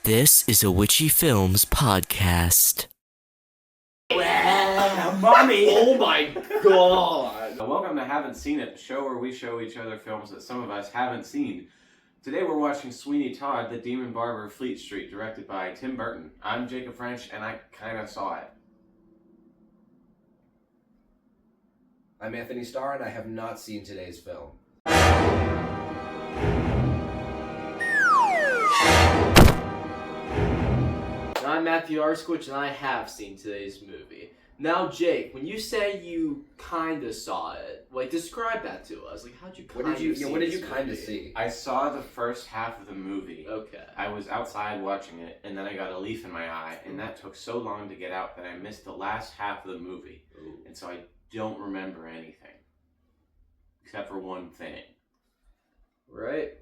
This is a Witchy Films podcast. Mommy! Oh my god! Welcome to Haven't Seen It, the show where we show each other films that some of us haven't seen. Today we're watching Sweeney Todd, the Demon Barber of Fleet Street, directed by Tim Burton. I'm Jacob French, and I kind of saw it. I'm Anthony Starr, and I have not seen today's film. I'm Matthew Harskowitch, and I have seen today's movie. Now, Jake, when you say you kinda saw it, like, describe that to us. Like, how'd you kinda see What did this you kind of movie? see? I saw the first half of the movie. Okay. I was outside watching it, and then I got a leaf in my eye, and that took so long to get out that I missed the last half of the movie. Ooh. And so I don't remember anything. Except for one thing. Right.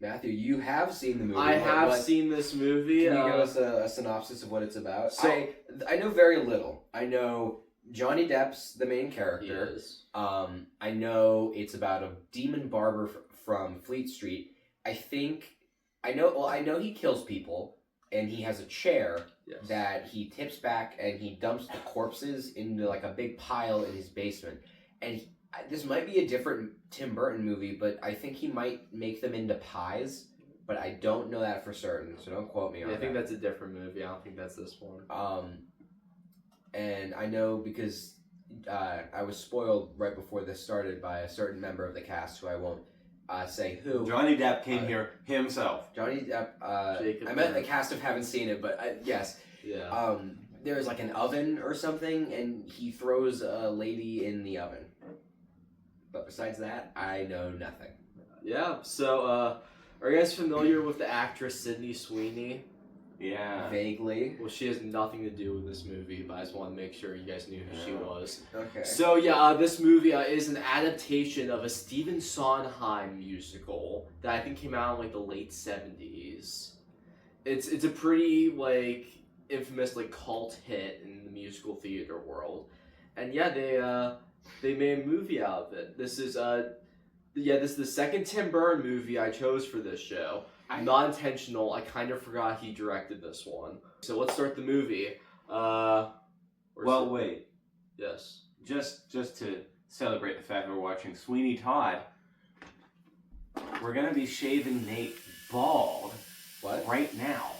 Matthew, you have seen the movie. I have seen this movie. Can you give us a synopsis of what it's about? So- I know very little. I know Johnny Depp's the main character. Yes. I know it's about a demon barber from Fleet Street. I know he kills people, and he has a chair Yes. that he tips back and he dumps the corpses into like a big pile in his basement. And this might be a different Tim Burton movie, but I think he might make them into pies, but I don't know that for certain, so don't quote me on that. I think that's a different movie. I don't think that's this one. And I know because I was spoiled right before this started by a certain member of the cast who I won't say who. Johnny Depp came here himself. Johnny Depp, Jacob I meant the Burton. cast of haven't seen it, but yes. Yeah. There's like an oven or something, and he throws a lady in the oven. But besides that, I know nothing. Yeah. So, are you guys familiar with the actress Sydney Sweeney? Yeah. Vaguely. Well, she has nothing to do with this movie, but I just want to make sure you guys knew who she was. Okay. So yeah, this movie is an adaptation of a Stephen Sondheim musical that I think came out in like the late 70s. It's a pretty like infamous like cult hit in the musical theater world, and yeah, they made a movie out of it. This is the second Tim Burton movie I chose for this show. Not intentional. I kind of forgot he directed this one. So let's start the movie. Wait. Yes. Just to celebrate the fact we're watching Sweeney Todd, we're gonna be shaving Nate bald What? right now.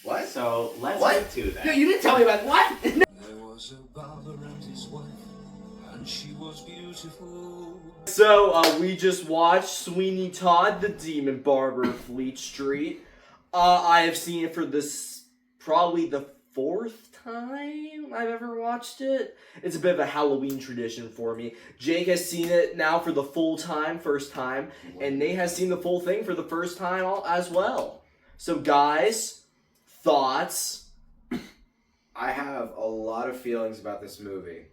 What? So let's What? get to that. No, you didn't tell me about what? There was a barber and his wife, and she was beautiful. So we just watched Sweeney Todd, the Demon Barber of Fleet Street. I have seen it for this probably the fourth time I've ever watched it. It's a bit of a Halloween tradition for me. Jake has seen it now for the first time, and Nate has seen the full thing for the first time as well. So guys, thoughts? I have a lot of feelings about this movie.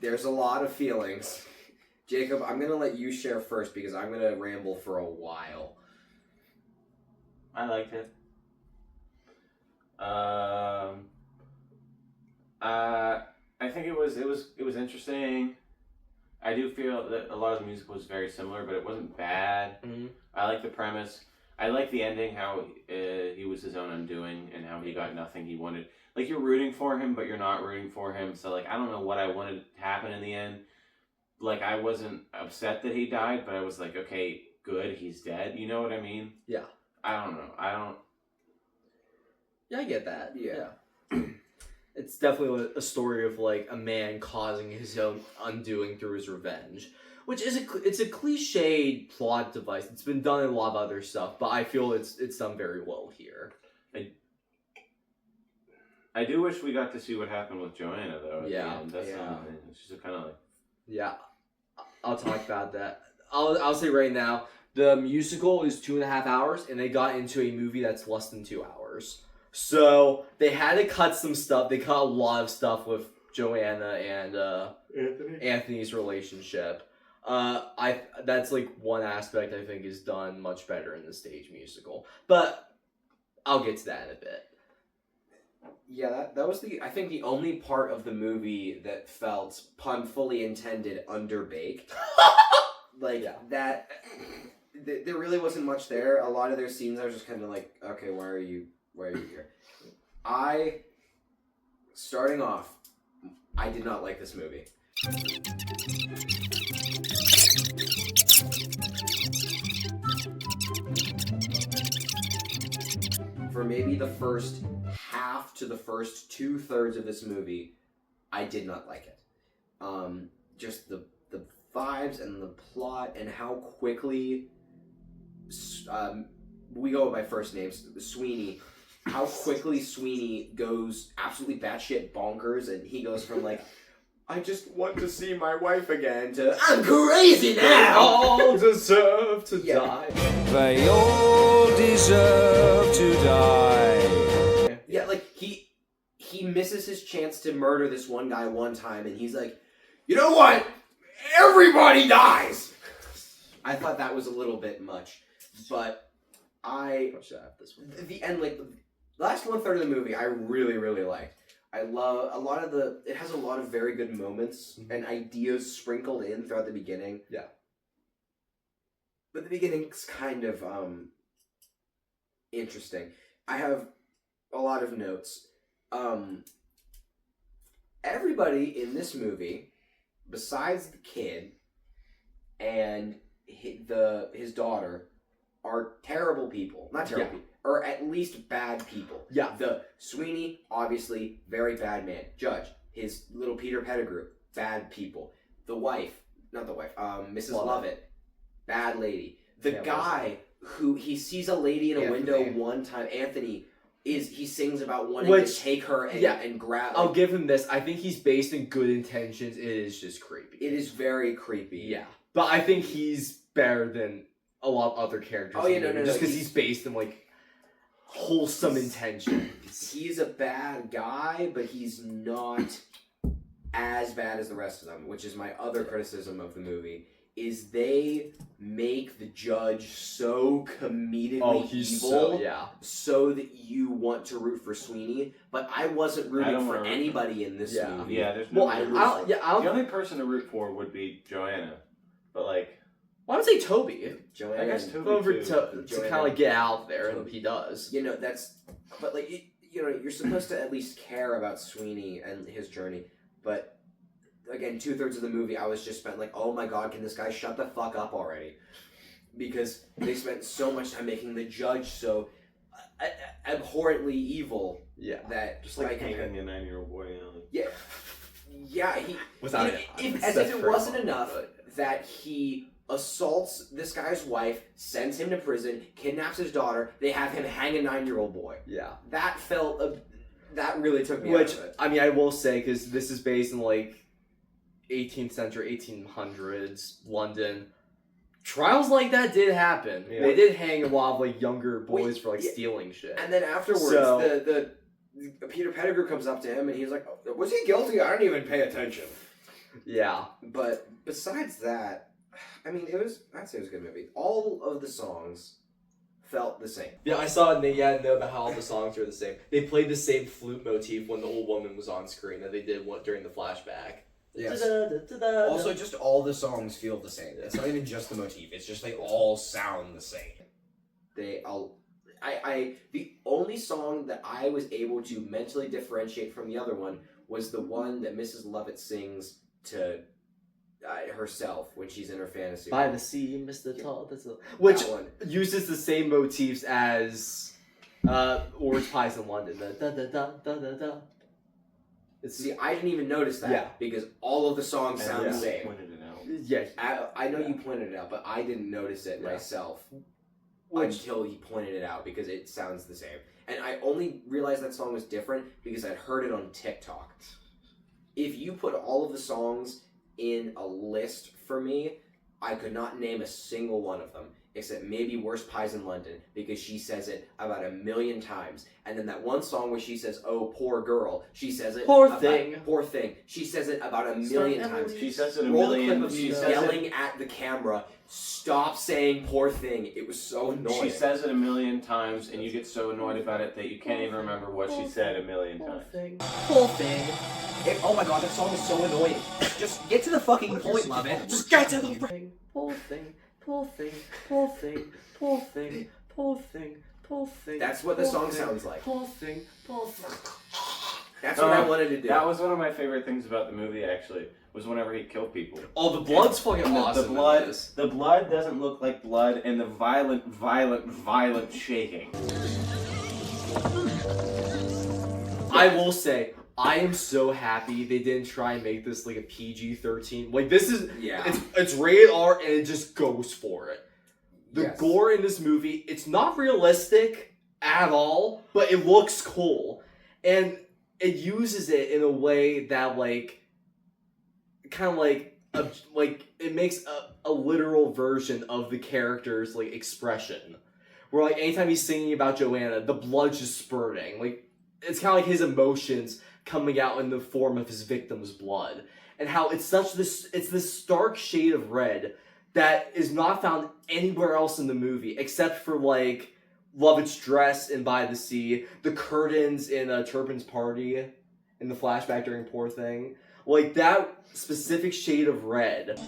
There's a lot of feelings. Jacob, I'm gonna let you share first because I'm gonna ramble for a while. I liked it. I think it was interesting. I do feel that a lot of the music was very similar, but it wasn't bad. Mm-hmm. I like the premise. I like the ending, how he was his own undoing, and how he got nothing he wanted. Like, you're rooting for him, but you're not rooting for him. So, like, I don't know what I wanted to happen in the end. Like, I wasn't upset that he died, but I was like, okay, good, he's dead. You know what I mean? Yeah. I don't know. Yeah, I get that. Yeah. It's definitely a story of like a man causing his own undoing through his revenge, which is it's a cliched plot device. It's been done in a lot of other stuff, but I feel it's done very well here. I do wish we got to see what happened with Joanna, though. At Yeah. the end. That's Yeah. the only thing. It's just kind of like... Yeah, I'll talk about that. I'll say right now, the musical is 2.5 hours, and they got into a movie that's less than 2 hours. So they had to cut some stuff. They cut a lot of stuff with Joanna and Anthony's relationship. That's like one aspect I think is done much better in the stage musical. But I'll get to that in a bit. Yeah, that was I think the only part of the movie that felt, pun fully intended, underbaked. Like, Yeah. that there really wasn't much there. A lot of their scenes, I was just kind of like, okay, why are you here? Starting off, I did not like this movie. For maybe the first half to the first 2/3 of this movie, I did not like it. Just the vibes and the plot and how quickly we go by first names, Sweeney. How quickly Sweeney goes absolutely batshit bonkers, and he goes from like, I just want to see my wife again, to I'm crazy now. They all deserve to die. They all deserve to die. Yeah, like he misses his chance to murder this one guy one time, and he's like, you know what? Everybody dies. I thought that was a little bit much, but the end, like the last 1/3 of the movie, I really, really liked. I love a lot of it has a lot of very good moments and ideas sprinkled in throughout the beginning. Yeah. But the beginning's kind of interesting. I have a lot of notes. Everybody in this movie, besides the kid and his daughter, are terrible people. Not terrible people, or at least bad people. Yeah. The Sweeney, obviously, very bad man. Judge, his little Peter Pettigrew, bad people. The wife, not the wife, Mrs. Lovett, bad lady. The guy who he sees a lady in a window one time, Anthony, he sings about wanting to take her and grab. I'll give him this. I think he's based in good intentions. It is just creepy. It is very creepy. Yeah. But I think he's better than a lot of other characters. Oh, yeah, no. Just because he's based in, like, wholesome intentions. He's a bad guy, but he's not as bad as the rest of them, which is my other criticism of the movie, is they make the judge so comedically evil so that you want to root for Sweeney, but I wasn't rooting for anybody in this movie. Yeah, there's no the only person to root for would be Joanna, but like, well, I would say Toby. Joanna, I guess Toby over too. to kind of like get out there, and he does. You know, but like, you're supposed to at least care about Sweeney and his journey, but again, 2/3 of the movie, I was just spent like, oh my god, can this guy shut the fuck up already? Because they spent so much time making the judge so abhorrently evil. Yeah. That just like hanging a 9-year-old boy. You know, like... Yeah. He without as if it wasn't enough that he assaults this guy's wife, sends him to prison, kidnaps his daughter. They have him hang a 9-year-old boy. Yeah. That that really took me out of it. I mean, I will say, because this is based in like 18th century, 1800s London. Trials like that did happen. Yeah. They did hang a lot of like younger boys for like stealing shit. And then afterwards, the Peter Pettigrew comes up to him and he's like, oh, "Was he guilty? I didn't even pay attention." Yeah. But besides that, I mean, I'd say it was a good movie. All of the songs felt the same. Yeah, I saw it and they know about how all the songs are the same. They played the same flute motif when the old woman was on screen that they did during the flashback. Yes. Also, just all the songs feel the same. It's not even just the motif. It's just they all sound the same. The only song that I was able to mentally differentiate from the other one was the one that Mrs. Lovett sings to herself when she's in her fantasy. By the sea, Mr. Todd. Which uses the same motifs as Orange Pies in London. See, I didn't even notice that because all of the songs sound the same. Pointed it out. Yeah, I know you pointed it out, but I didn't notice it myself until he pointed it out because it sounds the same. And I only realized that song was different because I'd heard it on TikTok. If you put all of the songs in a list for me, I could not name a single one of them. Except maybe Worst Pies in London, because she says it about 1,000,000 times. And then that one song where she says, "Oh, poor girl," she says it Poor thing. She says it about 1,000,000 times. She says it a Roll million. the clip of me yelling at the camera, "Stop saying poor thing." It was so annoying. She says it 1,000,000 times, and you get so annoyed about it that you can't even remember what she said 1,000,000 times. Poor thing. Oh my god, that song is so annoying. Just get to the fucking point, love it. Just get to the Poor thing. poor thing, poor thing, poor thing, poor thing, poor thing. That's what the song sounds like. Poor thing, poor thing. That's what I wanted to do. That was one of my favorite things about the movie, actually, was whenever he killed people. Oh, the blood's fucking awesome. The blood doesn't look like blood, and the violent shaking. I will say, I am so happy they didn't try and make this like a PG-13. Like this is, it's rated R and it just goes for it. The gore in this movie, it's not realistic at all, but it looks cool, and it uses it in a way that like, kind of like it makes a literal version of the character's like expression, where like anytime he's singing about Joanna, the blood's just spurting. Like it's kind of like his emotions coming out in the form of his victim's blood, and how it's this stark shade of red that is not found anywhere else in the movie except for like Lovett's dress in By the Sea, the curtains in Turpin's party, in the flashback during Poor Thing. Like that specific shade of red.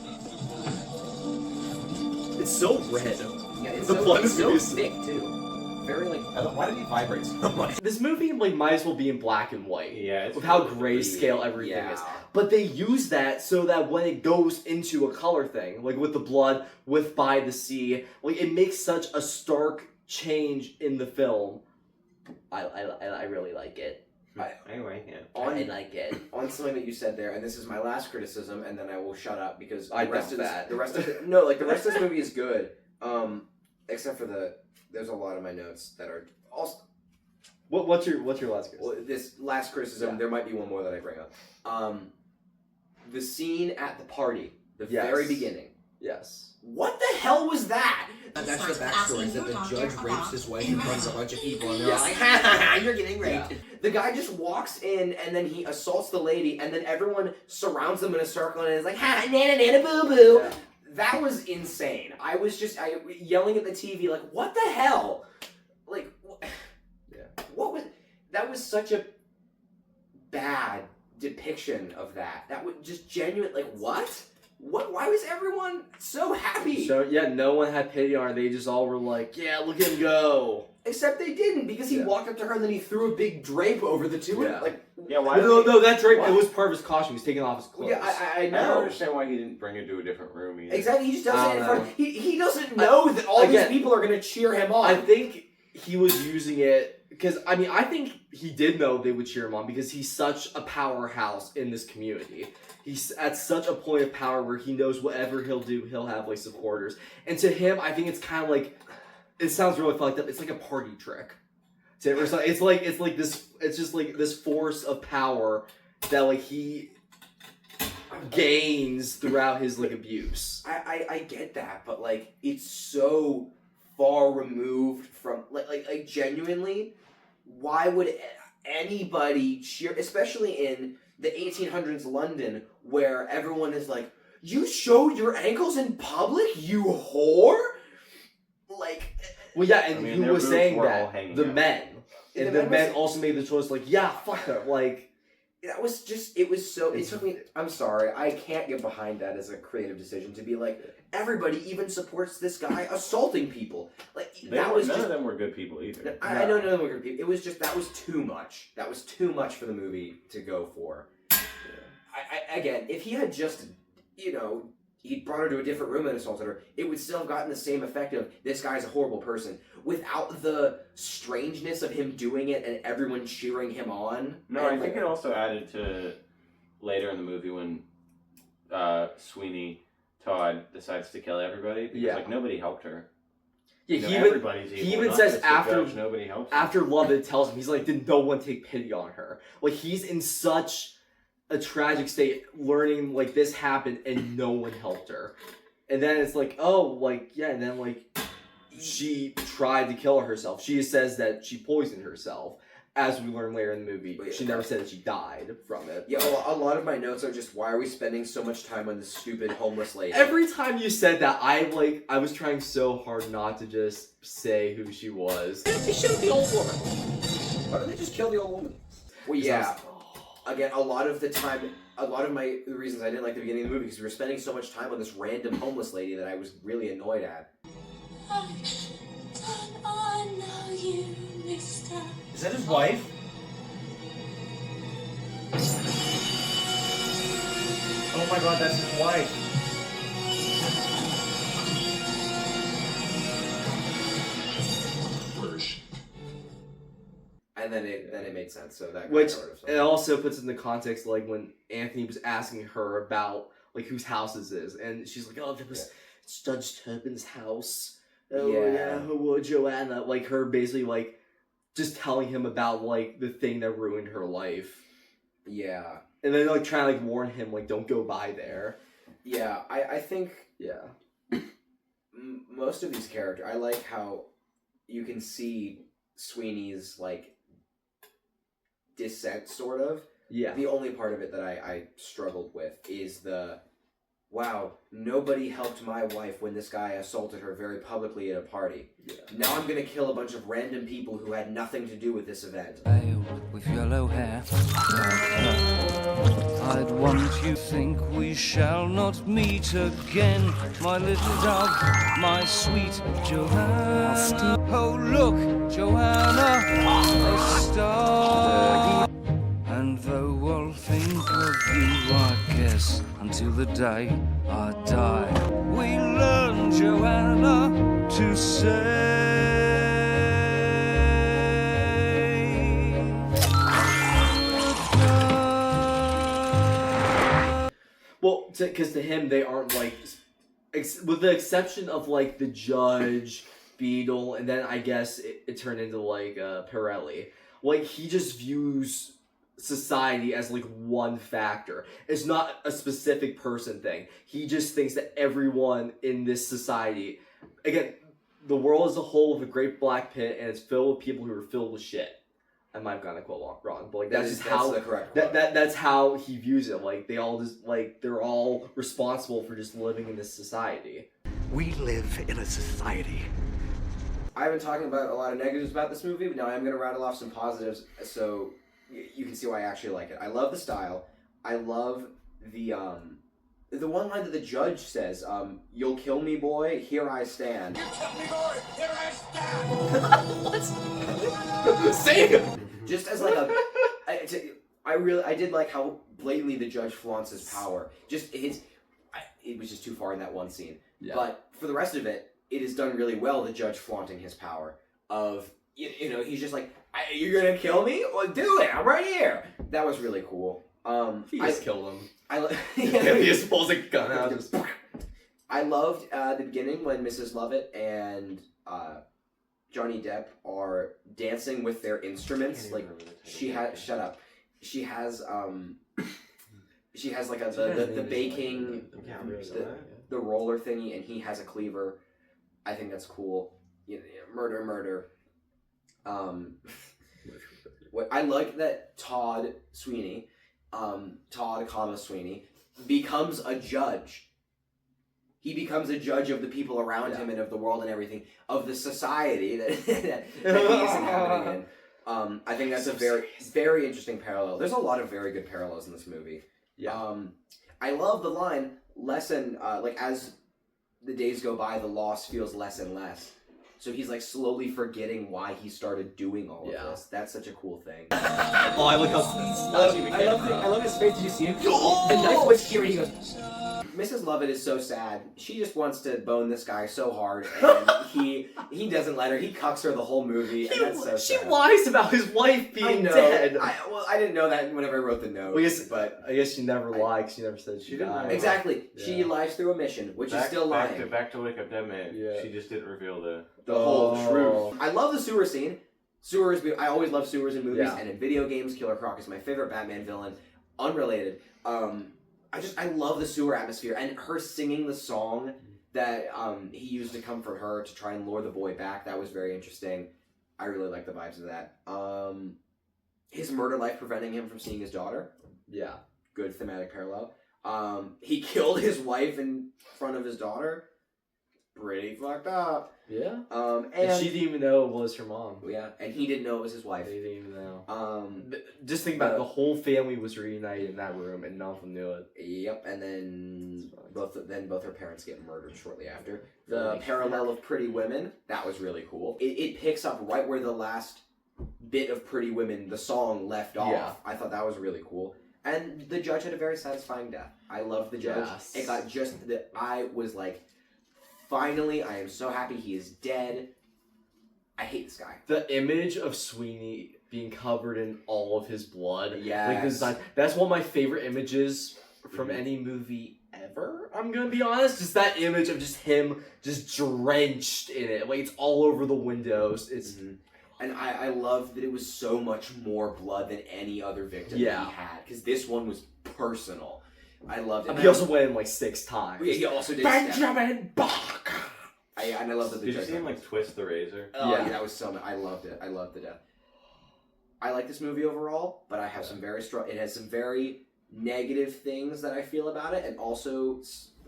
It's so red. Yeah, it's The blood is so thick too. Very like. Why did he vibrate so much? This movie like might as well be in black and white. Yeah, it's with how really grayscale everything yeah. is. But they use that so that when it goes into a color thing, like with the blood, with By the Sea, like it makes such a stark change in the film. I really like it. Anyway, yeah. I like it. On something that you said there, and this is my last criticism, and then I will shut up because I the rest of that. the rest of the, no, like the rest of this movie is good. Except for there's a lot of my notes that are also. What's your last criticism? Well, this last criticism, there might be one more that I bring up. The scene at the party, the very beginning. Yes. What the hell was that? That's the backstory, is that the judge rapes his wife in front of a bunch of people, and they're Yeah. all like, ha ha ha, you're getting raped. Yeah. The guy just walks in, and then he assaults the lady, and then everyone surrounds them in a circle, and is like, ha, nana, nana, boo, boo. Yeah. That was insane. I was just yelling at the TV, like, what the hell? Like, what was... That was such a bad depiction of that. That was just genuine, like, what? Why was everyone so happy? So yeah, no one had pity on her. They just all were like, "Yeah, look at him go." Except they didn't, because he walked up to her and then he threw a big drape over the two. Yeah. Like, Yeah, why? No, that drape. It was part of his costume. He's taking off his clothes. yeah, I I don't know. understand why he didn't bring it to a different room either. Exactly, he just does it in know. front. He doesn't know that all these people are gonna cheer him on. I think he was using it because I think he did know they would cheer him on because he's such a powerhouse in this community. He's at such a point of power where he knows whatever he'll do, he'll have like supporters. And to him, I think it's kind of like, it sounds really fucked up. It's like a party trick. It's just like this force of power that like he gains throughout his like abuse. I get that, but like it's so far removed from like genuinely, why would anybody cheer, especially in the 1800s London, where everyone is like, you showed your ankles in public, you whore? Like, well, yeah, and he was saying were all that hanging the out. men, and the men also made the choice like, yeah, fuck her, like. that was just, it was so, it took me, I'm sorry, I can't get behind that as a creative decision to be like, everybody even supports this guy assaulting people. Like, None of them were good people either. I don't know. It was just, that was too much. That was too much for the movie to go for. Again, if he had just, he brought her to a different room and assaulted her, it would still have gotten the same effect of, this guy's a horrible person, without the strangeness of him doing it and everyone cheering him on. No, I think it also added to later in the movie when Sweeney Todd decides to kill everybody because like nobody helped her. Yeah, he even says after nobody helps her. after Lovett tells him, he's like, did no one take pity on her? Like he's in such a tragic state, learning like this happened and no one helped her, and then it's like, oh, like yeah, and then like she tried to kill herself. She says that she poisoned herself, as we learn later in the movie. She never said that she died from it. Yeah, a lot of my notes are just, why are we spending so much time on this stupid homeless lady? Every time you said that, I was trying so hard not to just say who she was. They showed the old woman. Why don't they just kill the old woman? Well, yeah. again, a lot of the reasons I didn't like the beginning of the movie because we were spending so much time on this random homeless lady that I was really annoyed at. Is that his wife? Oh my god, that's his wife. And then it made sense. So that Which sort of it also puts in the context like when Anthony was asking her about like whose house this is, and she's like, "Oh, that was it's Judge Turpin's house." Oh yeah, well, Joanna, like her basically like just telling him about like the thing that ruined her life. Yeah. And then like trying to like warn him like don't go by there. Yeah, I think Yeah. most of these characters, I like how you can see Sweeney's like dissent, sort of. Yeah. The only part of it that I struggled with is the, wow, nobody helped my wife when this guy assaulted her very publicly at a party. Yeah. Now I'm gonna kill a bunch of random people who had nothing to do with this event. With yellow hair, I'd want you think we shall not meet again, my little dove, my sweet Joanna. Oh look, Joanna, a star. And though I'll think of you, I guess, until the day I die, we learn, Joanna, to say. Well, because to him they aren't like, with the exception of like the judge, Beadle, and then I guess it turned into like Pirelli. Like he just views society as like one factor. It's not a specific person thing. He just thinks that everyone in this society, again, the world as a whole is a great black pit, and it's filled with people who are filled with shit. I might have gotten a quote wrong, but like that's the correct quote. That's how he views it. Like they all just like they're all responsible for just living in this society. We live in a society. I've been talking about a lot of negatives about this movie, but now I'm going to rattle off some positives so you can see why I actually like it. I love the style. I love the one line that the judge says, "You'll kill me, boy, here I stand." You kill me, boy, here I stand. Same. Just as like I did like how blatantly the judge flaunts his power. It was just too far in that one scene. Yeah. But for the rest of it, it is done really well, the judge flaunting his power. Of, you know, he's just like, "You're gonna kill me? Well, do it, I'm right here." That was really cool. He just killed him. He just pulls a gun out. Just... I loved the beginning when Mrs. Lovett and Johnny Depp are dancing with their instruments. Like she has She has like the baking, the roller thingy, and he has a cleaver. I think that's cool. You know, murder. What I like that Todd Sweeney, Sweeney, becomes a judge. He becomes a judge of the people around him and of the world and everything, of the society that he's inhabiting in. I think that's a very, very interesting parallel. There's a lot of very good parallels in this movie. Yeah. I love the line, like as the days go by, the loss feels less and less. So he's like slowly forgetting why he started doing all of this. That's such a cool thing. Oh, I look how I love his face. Did you see him? The knife was here and he goes... Mrs. Lovett is so sad. She just wants to bone this guy so hard, and he doesn't let her. He cucks her the whole movie, and that's so sad. She lies about his wife being dead. I didn't know that whenever I wrote the note. But I guess she never lied. She never said she died. Exactly. Yeah. She lies through a mission, which is still lying. Back to Wake Up Dead Man. Yeah. She just didn't reveal the whole truth. I love the sewer scene. I always love sewers in movies and in video games. Killer Croc is my favorite Batman villain. Unrelated. I love the sewer atmosphere and her singing the song that he used to comfort her to try and lure the boy back. That was very interesting. I really like the vibes of that. His murder life preventing him from seeing his daughter. Yeah. Good thematic parallel. He killed his wife in front of his daughter. pretty fucked up. Yeah. And she didn't even know it was her mom. Yeah, and he didn't know it was his wife. They didn't even know. Just think the- about it, the whole family was reunited in that room, and none of them knew it. Yep, and then both her parents get murdered shortly after. The Holy parallel of Pretty Women, that was really cool. It picks up right where the last bit of Pretty Women, the song, left off. Yeah. I thought that was really cool. And the judge had a very satisfying death. I loved the judge. Yes. It got just that I was like, finally, I am so happy he is dead. I hate this guy. The image of Sweeney being covered in all of his blood. Yes. Like the design. That's one of my favorite images from any movie ever, I'm gonna be honest. Just that image of just him just drenched in it. Like, it's all over the windows. It's And I love that it was so much more blood than any other victim that he had. Because this one was personal. I loved it. He also went in like 6 times. He also did Benjamin Bach! and I love that the Did you judge see him like twist the razor? Oh, Yeah. yeah, that was so. I loved it. I loved the death. I like this movie overall, but I have some very strong. It has some very negative things that I feel about it, and also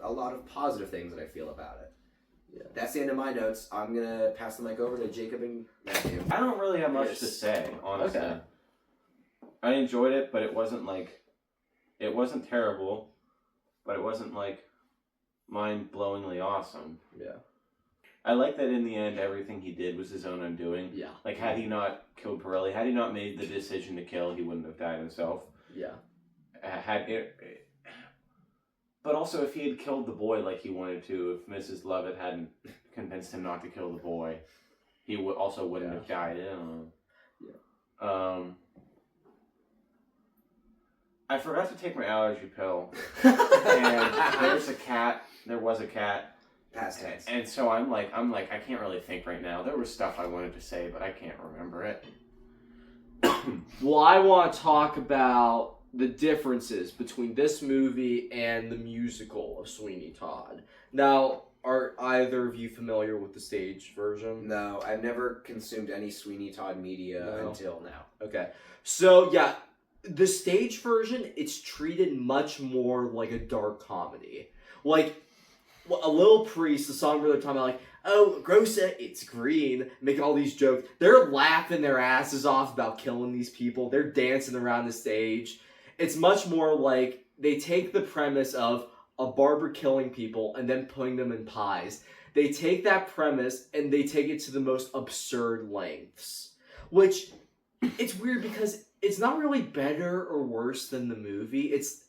a lot of positive things that I feel about it. Yeah. That's the end of my notes. I'm gonna pass the mic over to Jacob and Matthew. I don't really have much to say, honestly. Okay. I enjoyed it, but it wasn't terrible, but it wasn't like mind-blowingly awesome. Yeah. I like that in the end, everything he did was his own undoing. Yeah. Like, had he not killed Pirelli, had he not made the decision to kill, he wouldn't have died himself. Yeah. But also, if he had killed the boy like he wanted to, if Mrs. Lovett hadn't convinced him not to kill the boy, he also wouldn't have died. I don't know. Yeah. I forgot to take my allergy pill, and there was a cat. Past tense. And so I'm like, I can't really think right now. There was stuff I wanted to say, but I can't remember it. Well, I want to talk about the differences between this movie and the musical of Sweeney Todd. Now, are either of you familiar with the stage version? No, I've never consumed any Sweeney Todd media until now. Okay. So, yeah, the stage version, it's treated much more like a dark comedy. Like, a little priest, the song where they're talking about, like, oh, Grossa, it's green, making all these jokes. They're laughing their asses off about killing these people. They're dancing around the stage. It's much more like they take the premise of a barber killing people and then putting them in pies. They take that premise and they take it to the most absurd lengths. Which, it's weird because it's not really better or worse than the movie. It's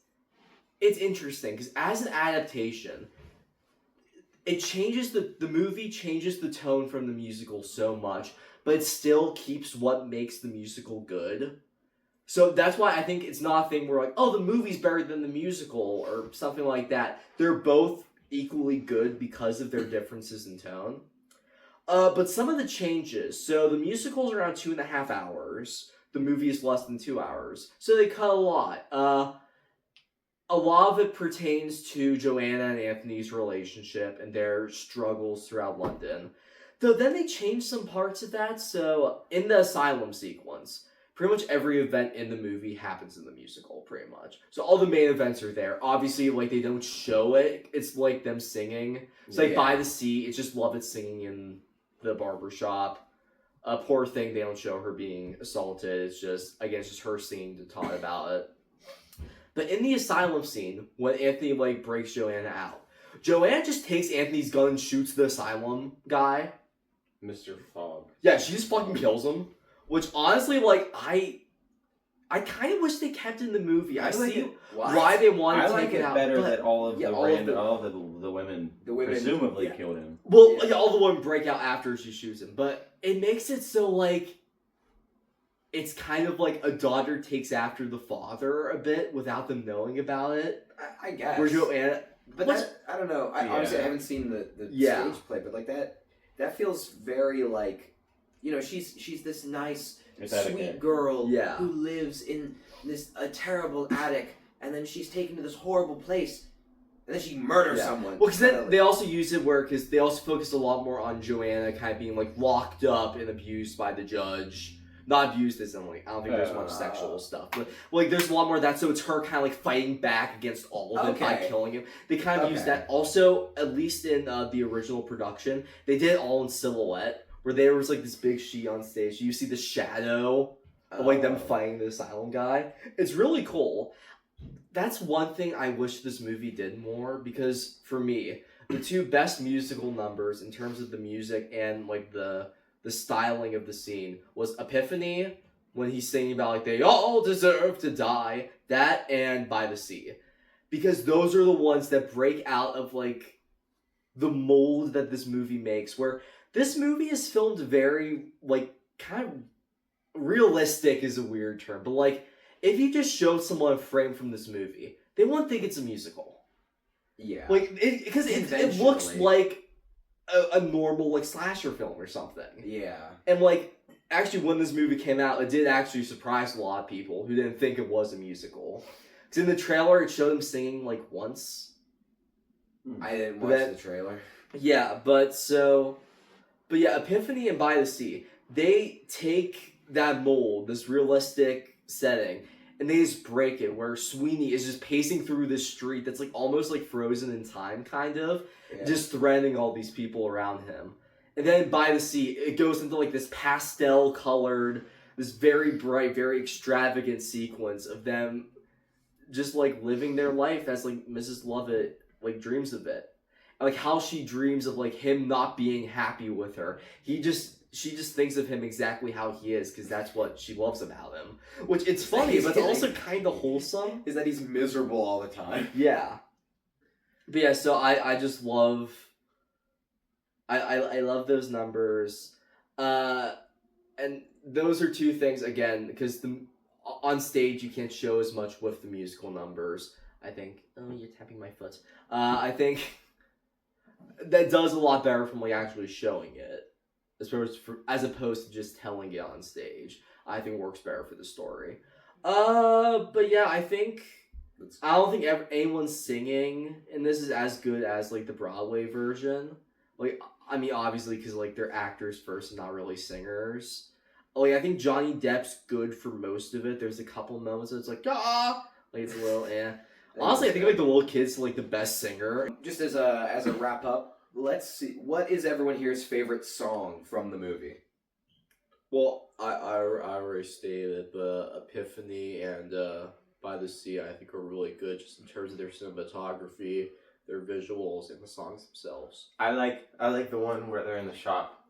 interesting because as an adaptation, it changes the movie changes the tone from the musical so much, but it still keeps what makes the musical good. So that's why I think it's not a thing where like, oh, the movie's better than the musical or something like that. They're both equally good because of their differences in tone. But some of the changes, so the musical's around 2.5 hours. The movie is less than 2 hours. So they cut a lot. A lot of it pertains to Joanna and Anthony's relationship and their struggles throughout London. Though then they changed some parts of that, so in the asylum sequence, pretty much every event in the movie happens in the musical, pretty much. So all the main events are there. Obviously, like, they don't show it. It's like them singing. It's like By the Sea, it's just Lovett singing in the barber shop. Poor thing, they don't show her being assaulted. It's just, again, it's just her singing to Todd about it. But in the asylum scene, when Anthony, like, breaks Joanna out, Joanna just takes Anthony's gun and shoots the asylum guy. Mr. Fogg. Yeah, she just fucking kills him. Which, honestly, like, I kind of wish they kept in the movie. I see why they wanted to take it out. Better but that all of the women presumably yeah. killed him. Well, yeah, all the women break out after she shoots him. But it makes it so, like, it's kind of like a daughter takes after the father a bit without them knowing about it. I guess. Where Joanna... But that, I don't know. Obviously, I haven't seen the stage play, but like that feels very like, you know, she's this nice, sweet girl who lives in this terrible attic, and then she's taken to this horrible place, and then she murders someone. Well, because then they also use it because they also focus a lot more on Joanna kind of being like locked up and abused by the judge. Not abused as in, like, I don't think there's much sexual stuff. But, like, there's a lot more of that, so it's her kind of, like, fighting back against all of it by killing him. They kind of use that. Also, at least in the original production, they did it all in silhouette, where there was, like, this big she on stage. You see the shadow of, like, them fighting the asylum guy. It's really cool. That's one thing I wish this movie did more, because, for me, the two best musical numbers in terms of the music and, like, the styling of the scene was Epiphany, when he's singing about, like, they all deserve to die, that, and By the Sea. Because those are the ones that break out of, like, the mold that this movie makes, where this movie is filmed very, like, kind of realistic is a weird term, but, like, if you just showed someone a frame from this movie, they wouldn't think it's a musical. Yeah. Like, because it looks like a normal, like, slasher film or something. Yeah. And, like, actually, when this movie came out, it did actually surprise a lot of people who didn't think it was a musical. Because in the trailer, it showed him singing, like, once. I didn't watch the trailer. Yeah, but yeah, Epiphany and By the Sea, they take that mold, this realistic setting, and they just break it, where Sweeney is just pacing through this street that's, like, almost, like, frozen in time, kind of, just threatening all these people around him. And then By the Sea, it goes into, like, this pastel-colored, this very bright, very extravagant sequence of them just, like, living their life as, like, Mrs. Lovett, like, dreams of it. And, like, how she dreams of, like, him not being happy with her. She just thinks of him exactly how he is, because that's what she loves about him. Which, it's funny, but it's also kind of wholesome. Is that he's miserable all the time. Yeah. But yeah, so I just love... I love those numbers. And those are two things, again, because on stage you can't show as much with the musical numbers. I think... Oh, you're tapping my foot. I think that does a lot better from, like, actually showing it. As opposed to just telling it on stage. I think works better for the story. But yeah, I don't think anyone's singing, and this is as good as, like, the Broadway version. Like, I mean, obviously, because, like, they're actors first and not really singers. Like, I think Johnny Depp's good for most of it. There's a couple moments that it's like, ah! Like, it's a little, Honestly, I think, like, the little kid's, like, the best singer. Just as a wrap-up, let's see, what is everyone here's favorite song from the movie? Well, I already stated it, but Epiphany and By the Sea, I think, are really good just in terms of their cinematography, their visuals, and the songs themselves. I like the one where they're in the shop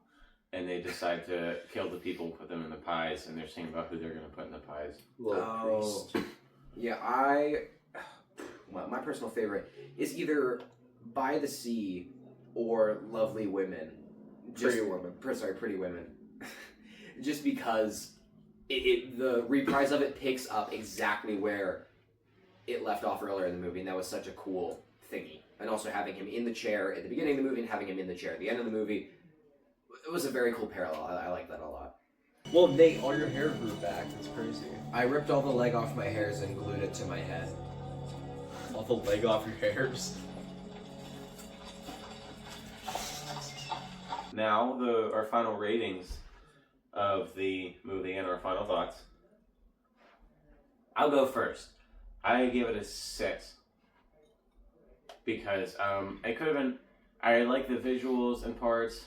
and they decide to kill the people, put them in the pies, and they're singing about who they're going to put in the pies. Priest. Yeah, my personal favorite is either By the Sea or Lovely Women. Pretty Women. Pretty Women. Just because the reprise of it picks up exactly where it left off earlier in the movie, and that was such a cool thingy. And also having him in the chair at the beginning of the movie and having him in the chair at the end of the movie, it was a very cool parallel. I like that a lot. Well, Nate, all your hair grew back. That's crazy. I ripped all the leg off my hairs and glued it to my head. All the leg off your hairs? Now, our final ratings of the movie and our final thoughts. I'll go first. I gave it a 6. Because it could have been... I like the visuals and parts.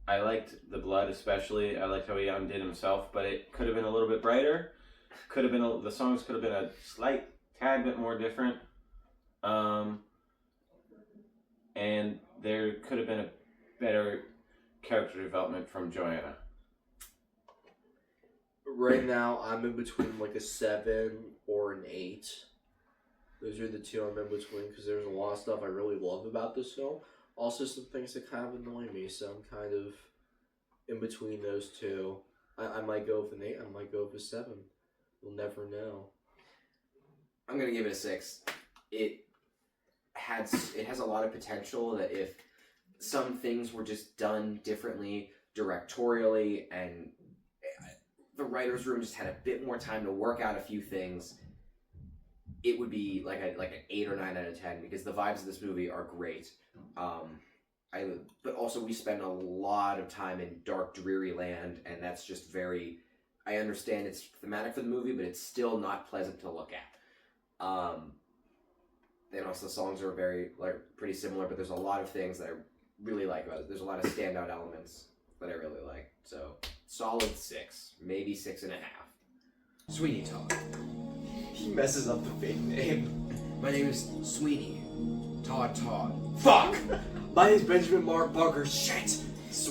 I liked the blood especially. I liked how he undid himself, but it could have been a little bit brighter. Could have been the songs could have been a slight tad bit more different. And there could have been a better character development from Joanna. Right now, I'm in between, like, a 7 or an 8. Those are the two I'm in between, because there's a lot of stuff I really love about this film. Also, some things that kind of annoy me, so I'm kind of in between those two. I might go with an 8, I might go with a 7. We'll never know. I'm gonna give it a 6. It has a lot of potential that if some things were just done differently, directorially, and the writer's room just had a bit more time to work out a few things, it would be like an 8 or 9 out of 10, because the vibes of this movie are great. but also we spend a lot of time in dark, dreary land, and that's just very. I understand it's thematic for the movie, but it's still not pleasant to look at. And also the songs are very pretty similar, but there's a lot of things that I really like about it. There's a lot of standout elements that I really like. So solid 6, maybe 6.5. Sweeney Todd. He messes up the fake name. My name is Sweeney Todd. Fuck! My name's Benjamin Mark Barker. Shit!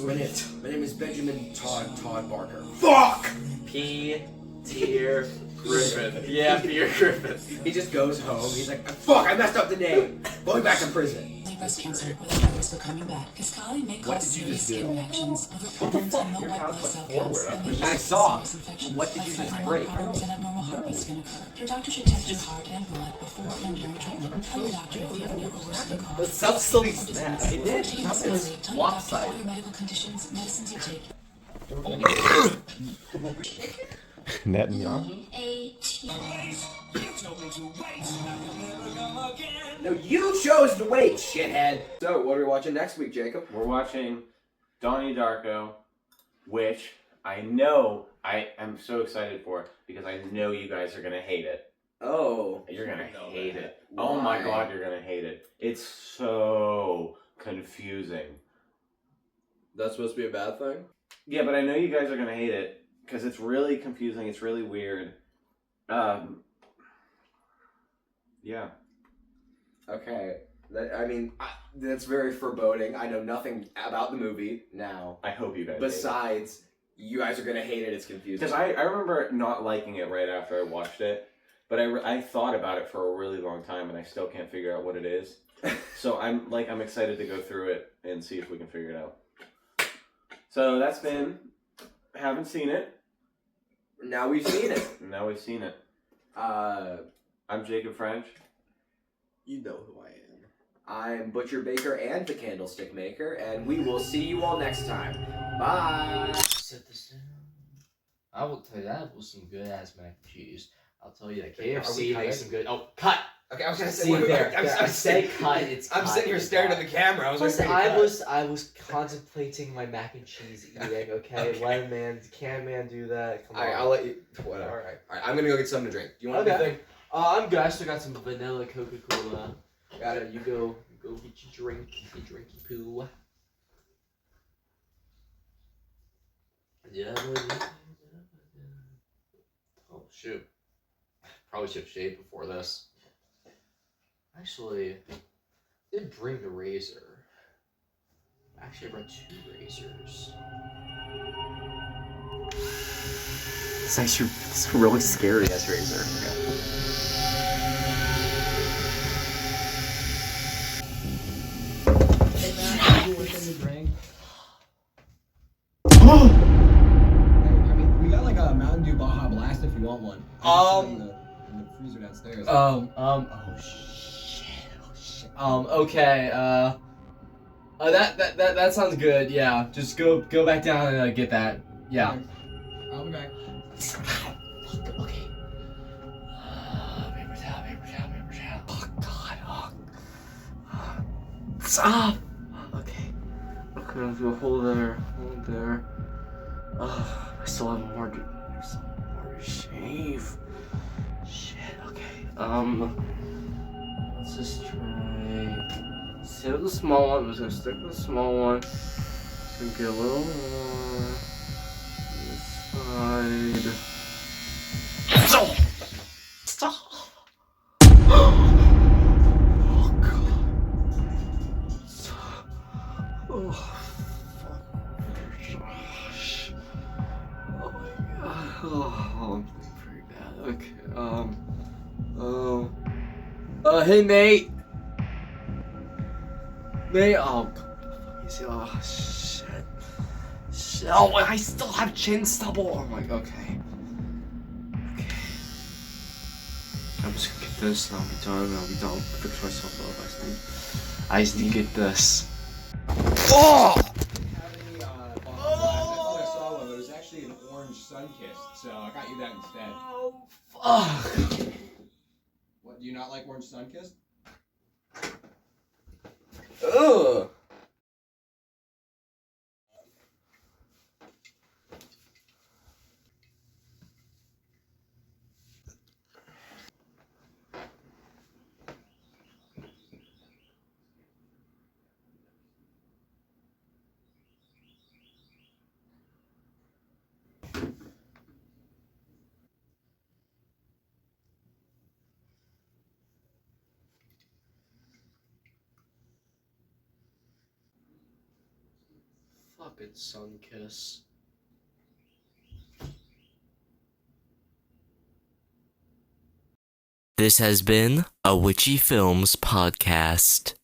My name is Benjamin Todd Barker. Fuck! P. Tier Griffin. Yeah, Peter Griffin. He just goes home. He's like, fuck, I messed up the name. Going back to prison. Breast cancer with a risk of coming back. Kisqali may cause serious skin reactions, overprotect and low white blood cell counts. I saw. What did you just break? Problems and abnormal heartbeats can occur. Your doctor should test your heart and blood before and during treatment. Tell your doctor if you have new or worsening cough. The substance snaps. It did. Taking this seriously, tell your doctor all your medical conditions, medicines you take. Netanyahu. No, you chose to wait, shithead. So, what are we watching next week, Jacob? We're watching Donnie Darko, which I know I am so excited for because I know you guys are gonna hate it. Oh. You're gonna hate it. Why? Oh my god, you're gonna hate it. It's so confusing. That's supposed to be a bad thing? Yeah, but I know you guys are gonna hate it because it's really confusing. It's really weird. Yeah. Okay. That's very foreboding. I know nothing about the movie now. I hope you guys. Besides, you guys are gonna hate it. It's confusing. Because I remember not liking it right after I watched it, but I thought about it for a really long time and I still can't figure out what it is. So I'm excited to go through it and see if we can figure it out. So that's been. Haven't seen it. Now we've seen it. Now we've seen it. I'm Jacob French. You know who I am. I'm Butcher Baker and the Candlestick Maker, and we will see you all next time. Bye. Set this down. I will tell you that was some good ass mac and cheese. I'll tell you that KFC makes some good. Oh, cut! Okay, I was gonna say. See there. I said cut. It's. I'm sitting here staring at the camera. I was Listen, like, I was contemplating my mac and cheese eating. Okay, let a man, can man do that? Come on. Alright, I'll let you. Whatever. Alright. Alright, I'm gonna go get something to drink. Do you want anything? I'm good. I still got some vanilla Coca-Cola. Got it. You go get your drink, your drinky poo. Yeah. Oh shoot. Probably should have shaved before this. Actually, I did bring the razor. Actually, I brought 2 razors. It's a really scary ass razor. I mean, we got like a Mountain Dew Baja Blast if you want one. In the freezer downstairs. Oh shit. Okay, that sounds good, yeah. Just go back down and get that. Yeah. Okay. I'll be back. Okay. Paper towel. Oh god, Stop! Okay. Okay, I'm gonna hold there. I still have more to shave. Shit, okay. Let's just try. Stay with the small one. I'm just gonna stick with the small one. Just gonna get a little more. This side. Stop! Oh god. Stop. Oh fuck. Gosh. Oh my god. Oh, I'm feeling pretty bad. Okay. Hey mate. Mate. Oh god. Oh shit. Oh, I still have chin stubble. Oh my. Okay. I'm just gonna get this and I'll be done. I'll fix myself up. I just need to get this. Oh! I saw one, but it was actually an orange Sunkist, so I got you that instead. Oh, fuck. What, do you not like orange Sunkist? Ugh. Fucking sun kiss. This has been a Witchy Films podcast.